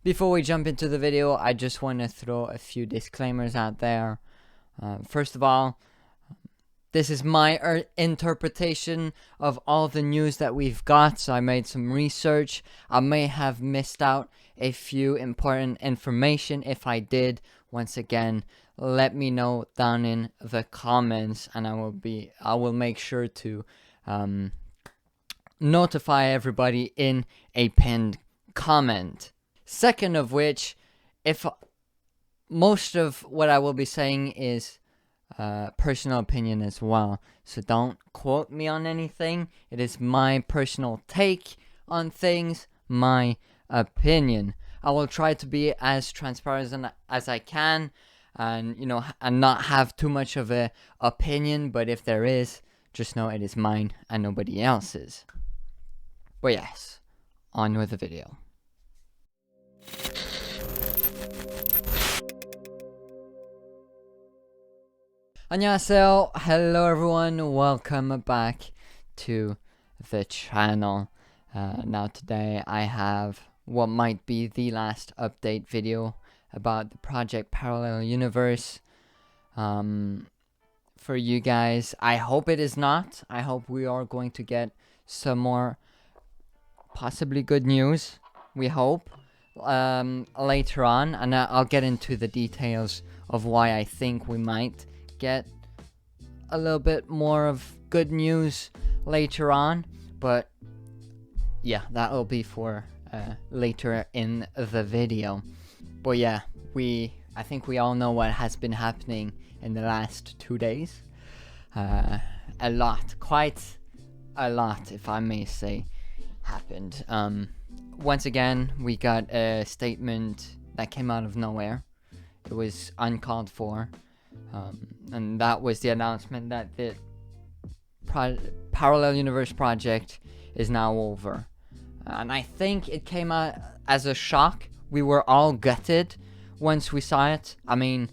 Before we jump into the video, I just want to throw a few disclaimers out there. First of all, this is my interpretation of all the news that we've got, so I made some research. I may have missed out a few important information. If I did, once again, let me know down in the comments, and I will make sure to notify everybody in a pinned comment. Second of which, if most of what I will be saying is personal opinion as well, so don't quote me on anything. It is my personal take on things, my opinion. I will try to be as transparent as I can, and and not have too much of a opinion, but if there is, just know it is mine and nobody else's. But yes, on with the video. 안녕하세요. Hello everyone, welcome back to the channel. Now today I have what might be the last update video about the project Parallel Universe. For you guys, I hope it is not. I hope we are going to get some more possibly good news, we hope, later on, and I'll get into the details of why I think we might get a little bit more of good news later on, but yeah, that will be for later in the video. But yeah, I think we all know what has been happening in the last 2 days. A lot, quite a lot, if I may say, happened. Once again, we got a statement that came out of nowhere. It was uncalled for. And that was the announcement that the Parallel Universe project is now over. And I think it came out as a shock. We were all gutted once we saw it. I mean,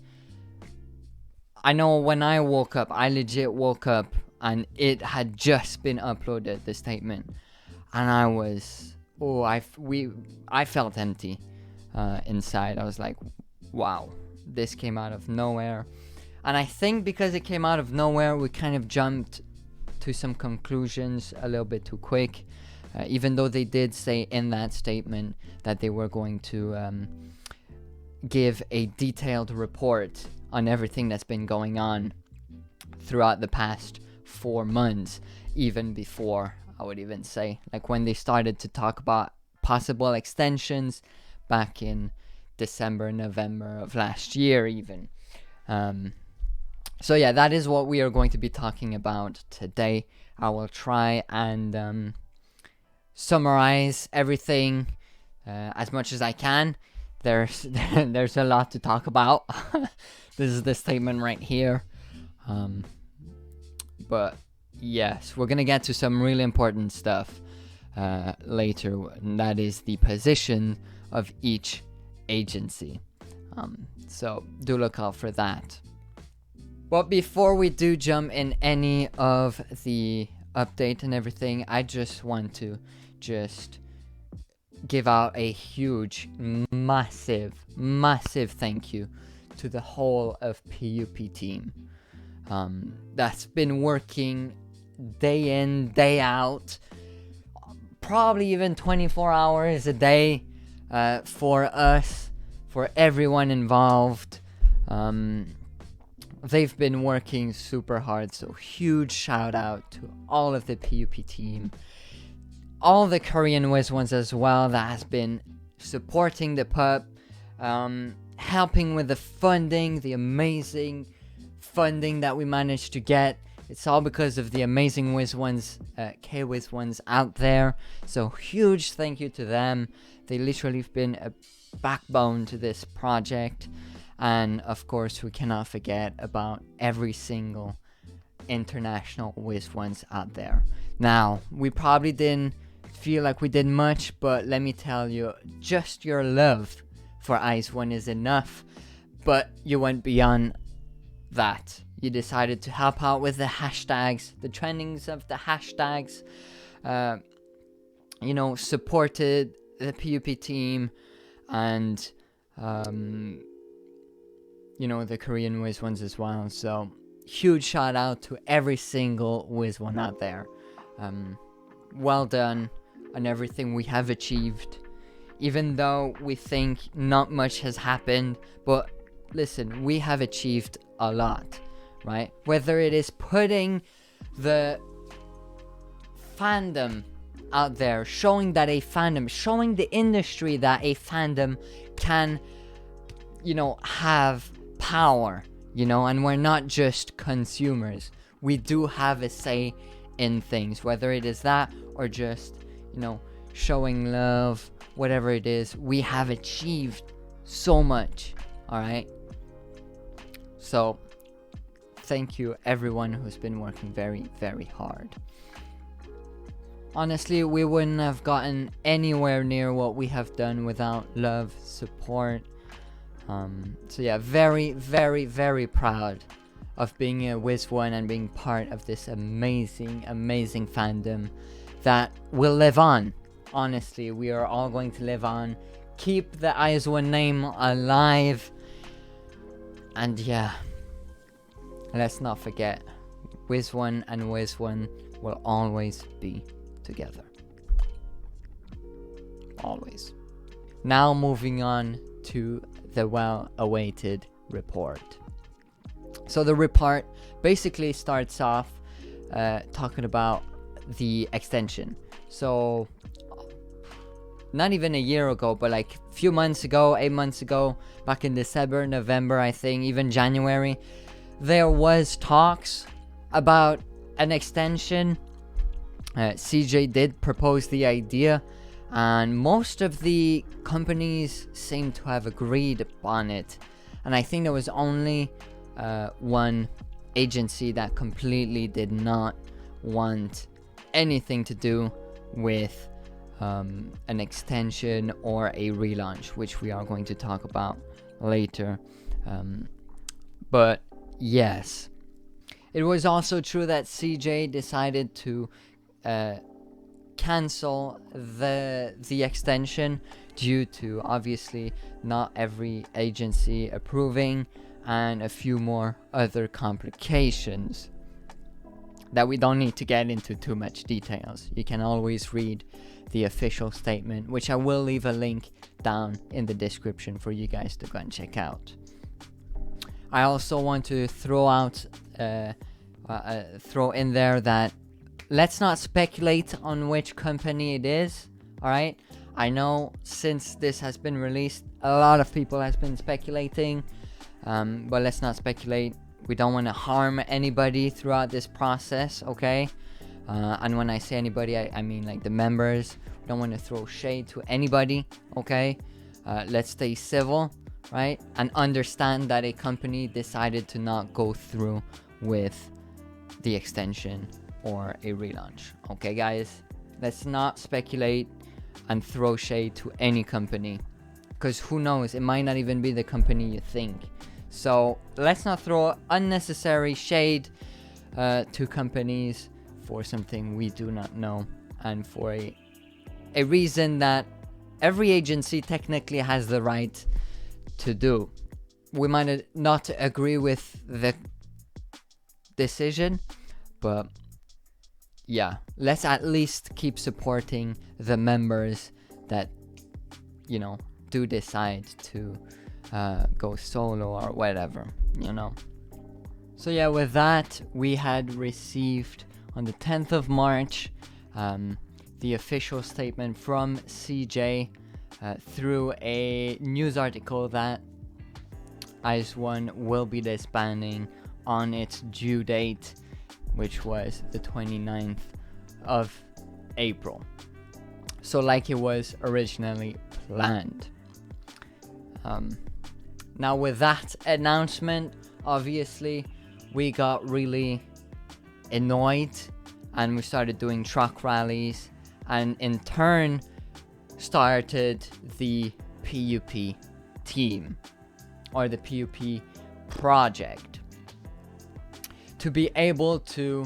I know when I woke up, I legit woke up and it had just been uploaded, the statement. And I was, I felt empty inside. I was like, wow, this came out of nowhere. And I think because it came out of nowhere, we kind of jumped to some conclusions a little bit too quick. Even though they did say in that statement that they were going to give a detailed report on everything that's been going on throughout the past 4 months, even before, I would even say, like when they started to talk about possible extensions back in December, November of last year even. So yeah, that is what we are going to be talking about today. I will try and summarize everything as much as I can. There's a lot to talk about. This is the statement right here. But yes, we're gonna get to some really important stuff later, and that is the position of each agency. So do look out for that. But before we do jump in any of the update and everything, I just want to give out a huge, massive thank you to the whole of PUP team. That's been working day in, day out, probably even 24 hours a day for us, for everyone involved. They've been working super hard, so huge shout out to all of the PUP team, all the Korean Wiz ones as well that has been supporting the pup, helping with the funding, the amazing funding that we managed to get. It's all because of the amazing Wiz ones, K-Wiz ones out there, so huge thank you to them. They literally have been a backbone to this project. And of course, we cannot forget about every single international Wiz ones out there. Now, we probably didn't feel like we did much, but let me tell you, just your love for IZ*ONE is enough. But you went beyond that. You decided to help out with the hashtags, the trendings of the hashtags. Supported the PUP team. and the Korean Wiz ones as well. So huge shout out to every single Wiz one out there. Well done on everything we have achieved, even though we think not much has happened. But listen, we have achieved a lot, right? Whether it is putting the fandom out there, showing the industry that a fandom can, have power, and we're not just consumers. We do have a say in things, whether it is that or just, showing love, whatever it is. We have achieved so much, all right? So thank you everyone who's been working very, very hard. Honestly, we wouldn't have gotten anywhere near what we have done without love, support. So yeah, very, very, very proud of being a Wiz One and being part of this amazing, amazing fandom that will live on. Honestly, we are all going to live on. Keep the Izone name alive. And yeah, let's not forget, Wiz One and Wiz One will always be together. Always. Now moving on to the well-awaited report. So the report basically starts off talking about the extension. So not even a year ago, but like a few months ago, 8 months ago, back in December, November, I think, even January, there was talks about an extension. CJ did propose the idea, and most of the companies seem to have agreed upon it. And I think there was only one agency that completely did not want anything to do with an extension or a relaunch, which we are going to talk about later. But yes, it was also true that CJ decided to cancel the extension due to obviously not every agency approving and a few more other complications that we don't need to get into too much details. You can always read the official statement, which I will leave a link down in the description for you guys to go and check out. I also want to throw in there that let's not speculate on which company it is, alright? I know since this has been released, a lot of people has been speculating, but let's not speculate. We don't want to harm anybody throughout this process, okay? And when I say anybody, I mean like the members. We don't want to throw shade to anybody, okay? Let's stay civil, right? And understand that a company decided to not go through with the extension or a relaunch. Okay, guys? Let's not speculate and throw shade to any company, because who knows, it might not even be the company you think. So let's not throw unnecessary shade to companies for something we do not know, and for a reason that every agency technically has the right to do. We might not agree with the decision, but yeah, let's at least keep supporting the members that, do decide to go solo or whatever, So yeah, with that, we had received on the 10th of March the official statement from CJ through a news article that IZ*ONE will be disbanding on its due date, which was the 29th of April. So like it was originally planned. Now with that announcement, obviously, we got really annoyed and we started doing truck rallies, and in turn started the PUP team, or the PUP project, to be able to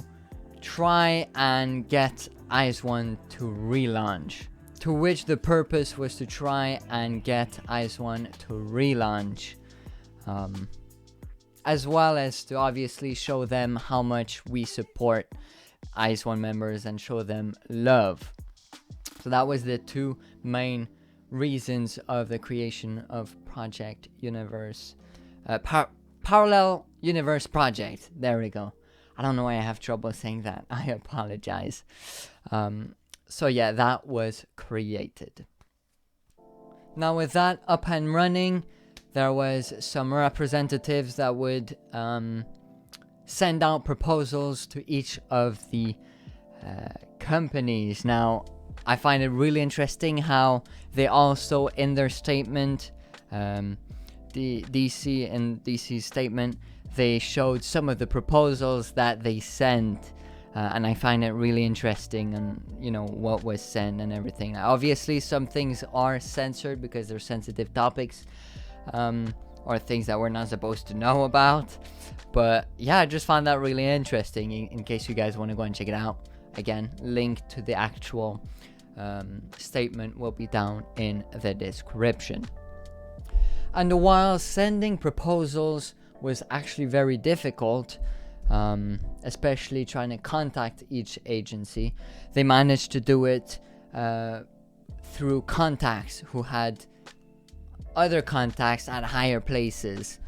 try and get IZ*ONE to relaunch, to which the purpose was to try and get Izone to relaunch, as well as to obviously show them how much we support Izone members and show them love. So that was the two main reasons of the creation of Project Universe, Parallel Universe Project. There we go. I don't know why I have trouble saying that. I apologize. So yeah, that was created. Now with that up and running, there was some representatives that would send out proposals to each of the companies. Now, I find it really interesting how they also, in their statement, the DC's statement, they showed some of the proposals that they sent, and I find it really interesting, and what was sent and everything. Obviously, some things are censored because they're sensitive topics, or things that we're not supposed to know about. But yeah, I just found that really interesting. In case you guys want to go and check it out, again, link to the actual statement will be down in the description. And while sending proposals was actually very difficult, especially trying to contact each agency, they managed to do it through contacts who had other contacts at higher places,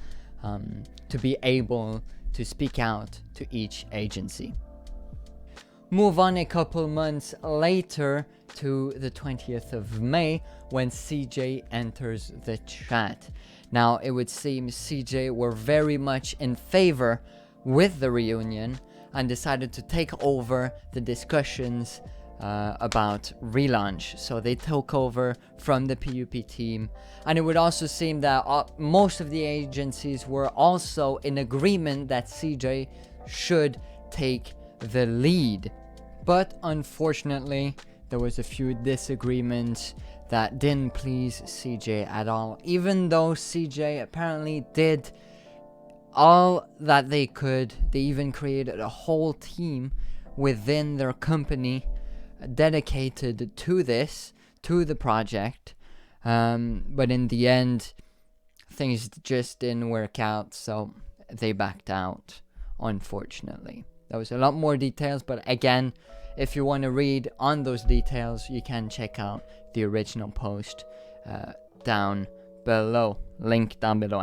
to be able to speak out to each agency. Move on a couple months later to the 20th of May when CJ enters the chat. Now, it would seem CJ were very much in favor with the reunion and decided to take over the discussions about relaunch. So they took over from the PUP team, and it would also seem that most of the agencies were also in agreement that CJ should take the lead. But unfortunately, there was a few disagreements that didn't please CJ at all, even though CJ apparently did all that they could. They even created a whole team within their company dedicated to this, to the project, but in the end things just didn't work out, so they backed out, unfortunately. There was a lot more details, but again, if you want to read on those details, you can check out the original post down below, link down below.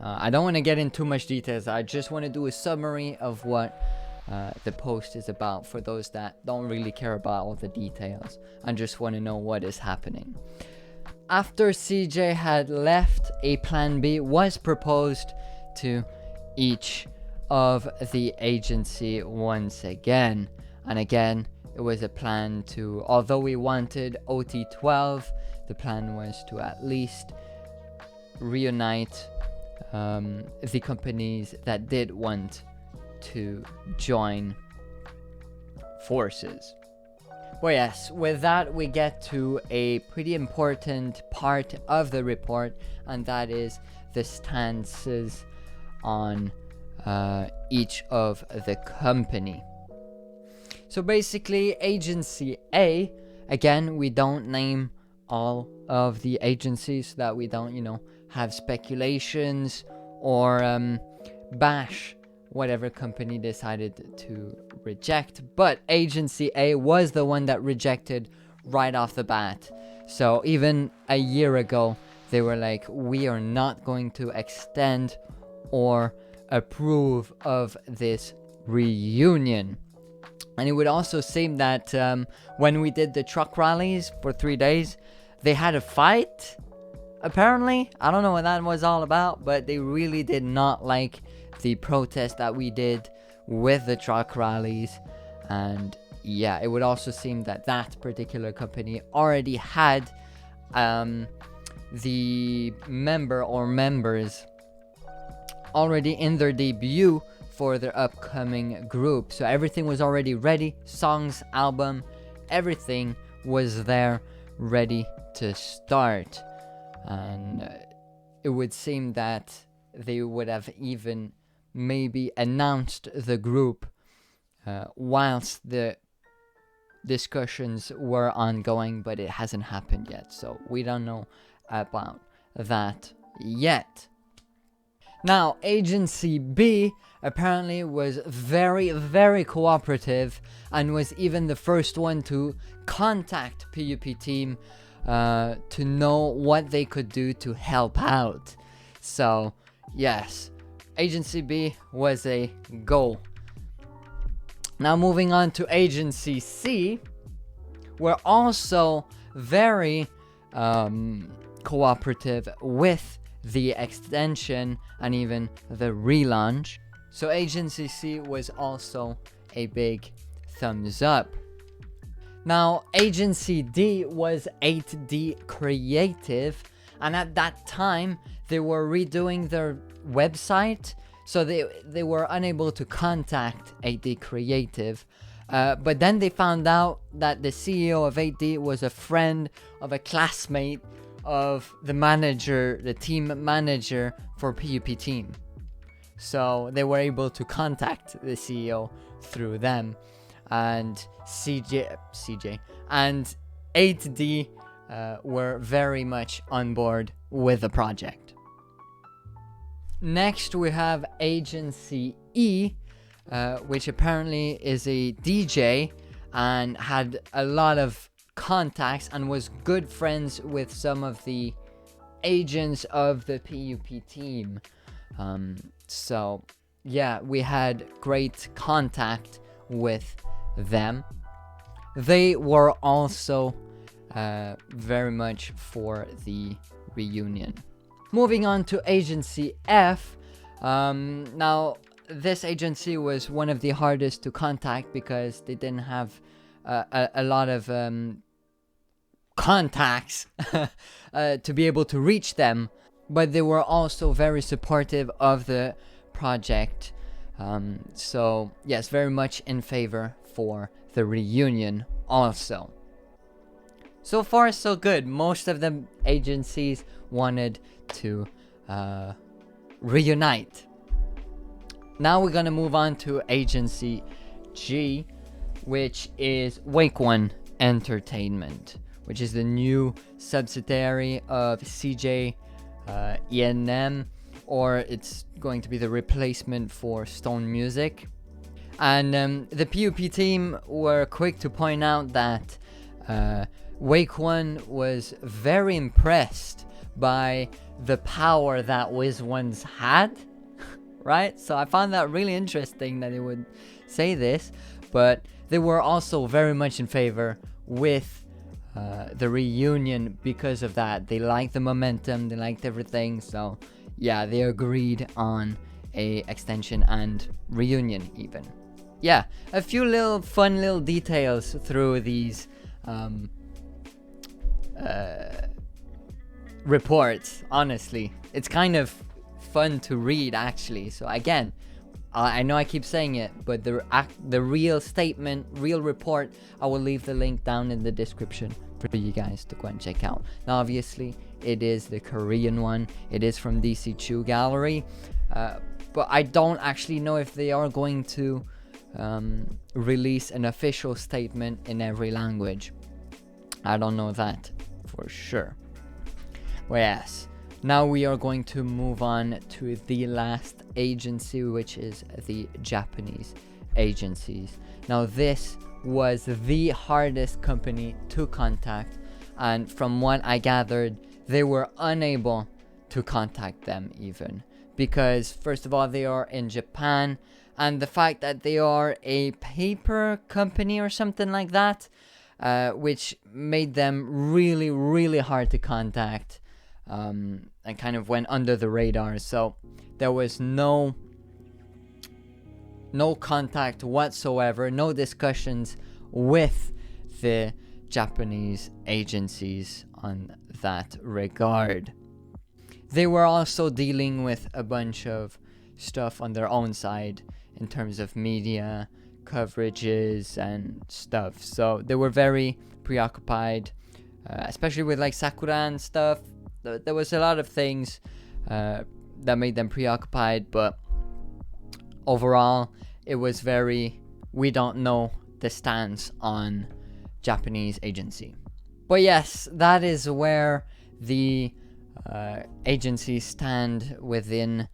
I don't want to get into too much details. I just want to do a summary of what the post is about for those that don't really care about all the details and just want to know what is happening. After CJ had left, a plan B was proposed to each of the agency once again. And again, it was a plan to, although we wanted OT12, the plan was to at least reunite the companies that did want to join forces. Well, yes, with that we get to a pretty important part of the report, and that is the stances on each of the company. So basically, Agency A, again, we don't name all of the agencies so that we don't, have speculations or bash whatever company decided to reject. But Agency A was the one that rejected right off the bat. So even a year ago, they were like, we are not going to extend or approve of this reunion. And it would also seem that when we did the truck rallies for 3 days, they had a fight, apparently. I don't know what that was all about, but they really did not like the protest that we did with the truck rallies. And yeah, it would also seem that that particular company already had the member or members already in their debut for their upcoming group. So everything was already ready, songs, album, everything was there ready to start. And it would seem that they would have even maybe announced the group whilst the discussions were ongoing, but it hasn't happened yet, so we don't know about that yet. Now, Agency B apparently was very, very cooperative and was even the first one to contact PUP team to know what they could do to help out. So, yes, Agency B was a go. Now, moving on to Agency C, we're also very cooperative with the extension and even the relaunch. So Agency C was also a big thumbs up. Now, Agency D was 8D Creative, and at that time they were redoing their website, so they were unable to contact 8D Creative. But then they found out that the CEO of 8D was a friend of a classmate of the manager, the team manager for PUP team. So they were able to contact the CEO through them, and CJ and 8D were very much on board with the project. Next we have Agency E, which apparently is a DJ and had a lot of contacts and was good friends with some of the agents of the PUP team. So yeah, we had great contact with them. They were also very much for the reunion. Moving on to Agency F. Now, this agency was one of the hardest to contact because they didn't have a lot of contacts to be able to reach them, but they were also very supportive of the project. So yes, very much in favor for the reunion also. So far so good. Most of the agencies wanted to reunite. Now we're gonna move on to Agency G, which is Wake One Entertainment, which is the new subsidiary of CJ ENM, or it's going to be the replacement for Stone Music. And the PUP team were quick to point out that Wake One was very impressed by the power that Wiz Ones had, right? So I found that really interesting that they would say this, but they were also very much in favor with the reunion because of that. They liked the momentum, they liked everything, so yeah, they agreed on a extension and reunion even. Yeah, a few little fun little details through these reports. Honestly, it's kind of fun to read actually. So again, I know I keep saying it, but the real statement, real report, I will leave the link down in the description for you guys to go and check out. Now obviously it is the Korean one, it is from DC Chu Gallery, but I don't actually know if they are going to release an official statement in every language. I don't know that for sure. Well, yes, now we are going to move on to the last agency, which is the Japanese agencies. Now this was the hardest company to contact, and from what I gathered, they were unable to contact them even because, first of all, they are in Japan, and the fact that they are a paper company or something like that, which made them really, really hard to contact, and kind of went under the radar. So there was no contact whatsoever, no discussions with the Japanese agencies on that regard. They were also dealing with a bunch of stuff on their own side in terms of media coverages and stuff, so they were very preoccupied, especially with like Sakura and stuff. There was a lot of things that made them preoccupied, but overall it was very, we don't know the stance on Japanese agency. But yes, that is where the agencies stand within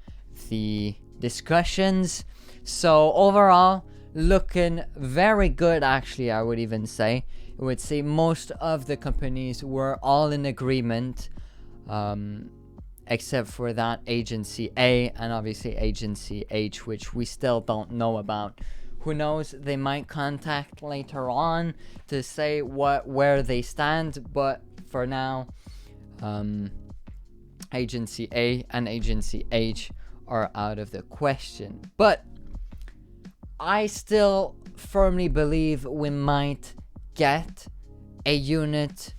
the discussions. So overall, looking very good, actually. I would even say, I would say most of the companies were all in agreement, except for that agency A and obviously agency H, which we still don't know about. Who knows, they might contact later on to say where they stand, but for now, agency A and agency H are out of the question. But I still firmly believe we might get a unit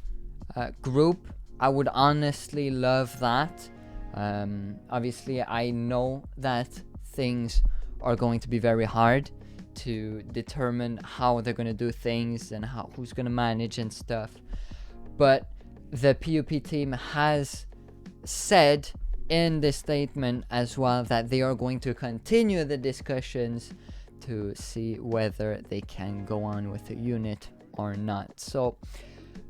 group. I would honestly love that. Obviously, I know that things are going to be very hard to determine how they're going to do things and who's going to manage and stuff. But the PUP team has said in this statement as well that they are going to continue the discussions to see whether they can go on with the unit or not. So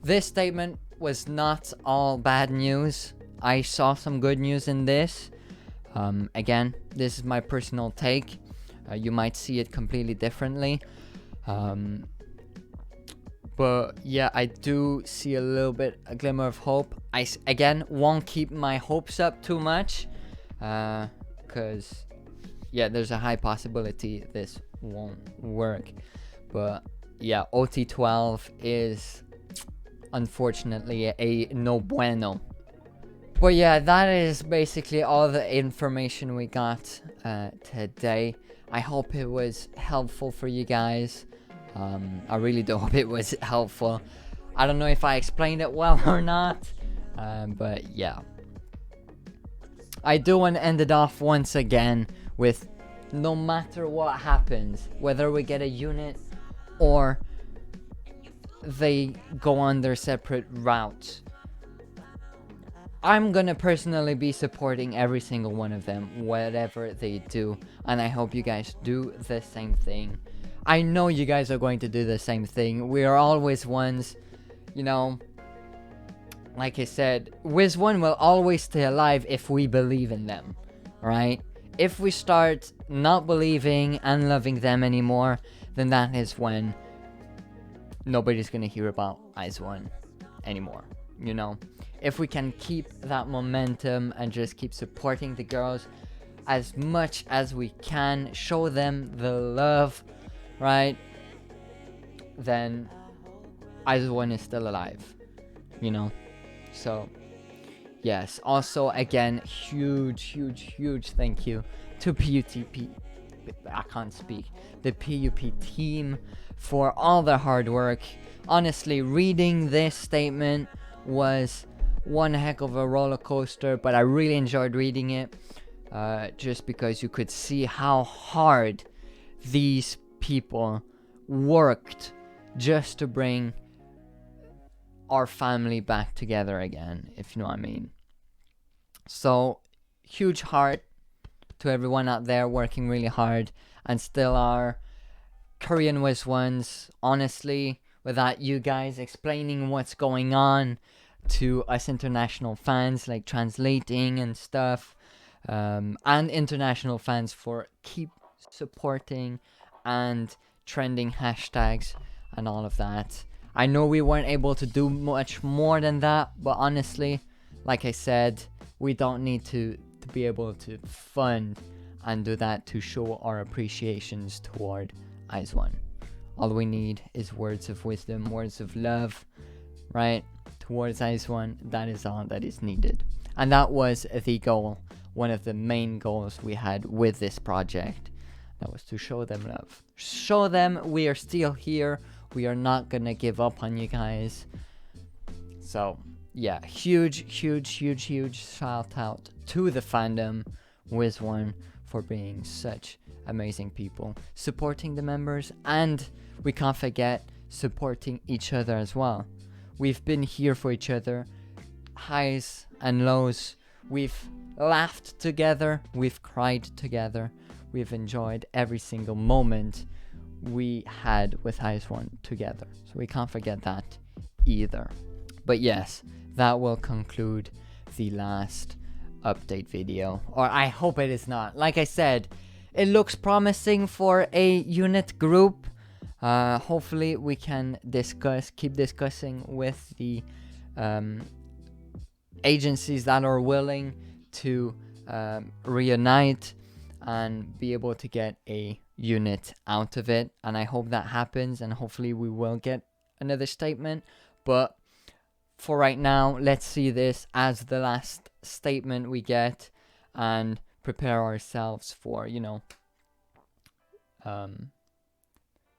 this statement was not all bad news. I saw some good news in this. Again, this is my personal take. You might see it completely differently. But yeah, I do see a glimmer of hope. I, again, won't keep my hopes up too much. Because, yeah, there's a high possibility this won't work. But yeah, OT12 is unfortunately a no bueno. But yeah, that is basically all the information we got today. I hope it was helpful for you guys. I really do hope it was helpful. I don't know if I explained it well or not. But yeah. I do want to end it off once again with no matter what happens, whether we get a unit or they go on their separate routes, I'm gonna personally be supporting every single one of them, whatever they do, and I hope you guys do the same thing. I know you guys are going to do the same thing. We are always ones, you know, like I said, Wiz One will always stay alive if we believe in them, right? If we start not believing and loving them anymore, then that is when nobody's gonna hear about IZ*ONE anymore, you know? If we can keep that momentum and just keep supporting the girls as much as we can, show them the love, right? Then IZ*ONE is still alive, you know? So, yes. Also, again, huge thank you to PUTP. I can't speak. The PUP team for all their hard work. Honestly, reading this statement was one heck of a roller coaster, but I really enjoyed reading it, just because you could see how hard these people worked just to bring our family back together again, if you know what I mean. So, huge heart to everyone out there working really hard and still are Korean Wiz Ones. Honestly, without you guys explaining what's going on to us international fans, like translating and stuff, and international fans for keep supporting and trending hashtags and all of that. I know we weren't able to do much more than that, but honestly, like I said, we don't need to be able to fund and do that to show our appreciations toward IZ*ONE. All we need is words of wisdom, words of love, right, towards IZ*ONE. That is all that is needed. And that was the goal, one of the main goals we had with this project. That was to show them love. Show them we are still here. We are not gonna give up on you guys. So, yeah, huge shout out to the fandom, Wiz One, for being such amazing people, supporting the members, and we can't forget supporting each other as well. We've been here for each other, highs and lows. We've laughed together, we've cried together, we've enjoyed every single moment we had with Izone together. So we can't forget that either. But yes, that will conclude the last update video, or I hope it is not. Like I said, it looks promising for a unit group. Hopefully we can keep discussing with the agencies that are willing to reunite and be able to get a unit out of it. And I hope that happens, and hopefully we will get another statement. But for right now, let's see this as the last statement we get and prepare ourselves for, you know,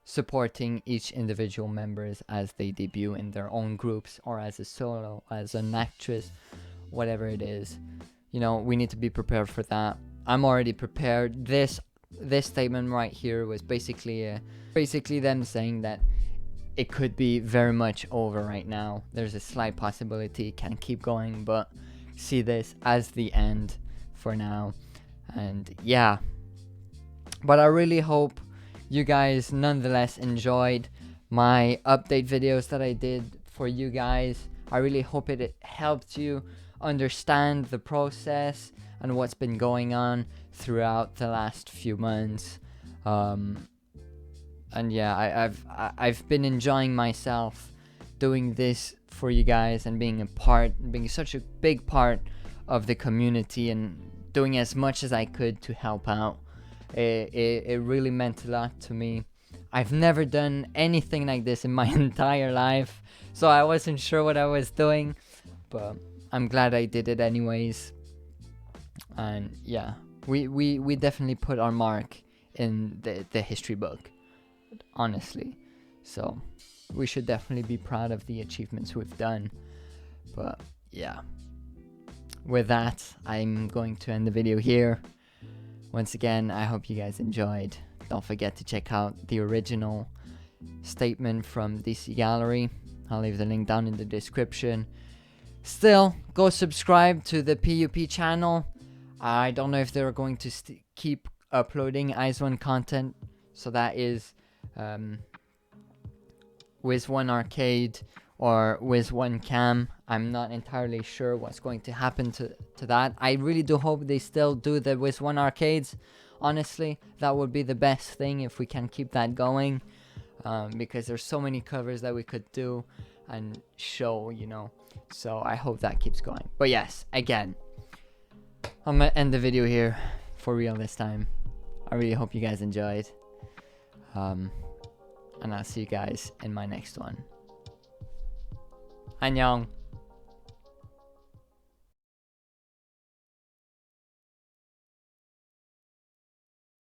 supporting each individual members as they debut in their own groups, or as a solo, as an actress, whatever it is. You know, we need to be prepared for that. I'm already prepared. This statement right here was basically them saying that it could be very much over right now. There's a slight possibility it can keep going, but see this as the end for now. And yeah, but I really hope you guys nonetheless enjoyed my update videos that I did for you guys. I really hope it helped you understand the process and what's been going on throughout the last few months. And yeah, I've been enjoying myself doing this for you guys and being such a big part of the community and doing as much as I could to help out. It really meant a lot to me. I've never done anything like this in my entire life, so I wasn't sure what I was doing, but I'm glad I did it anyways. And yeah, we definitely put our mark in the history book, honestly. So we should definitely be proud of the achievements we've done. But yeah, with that, I'm going to end the video here. Once again, I hope you guys enjoyed. Don't forget to check out the original statement from DC Gallery. I'll leave the link down in the description. Still, go subscribe to the PUP channel. I don't know if they're going to keep uploading Izone content. So that is Wiz One Arcade or Wiz One Cam. I'm not entirely sure what's going to happen to that. I really do hope they still do the Wiz One Arcades. Honestly, that would be the best thing if we can keep that going, because there's so many covers that we could do and show, you know. So I hope that keeps going. But yes, again, I'm gonna end the video here for real this time. I really hope you guys enjoyed. And I'll see you guys in my next one. Annyeong.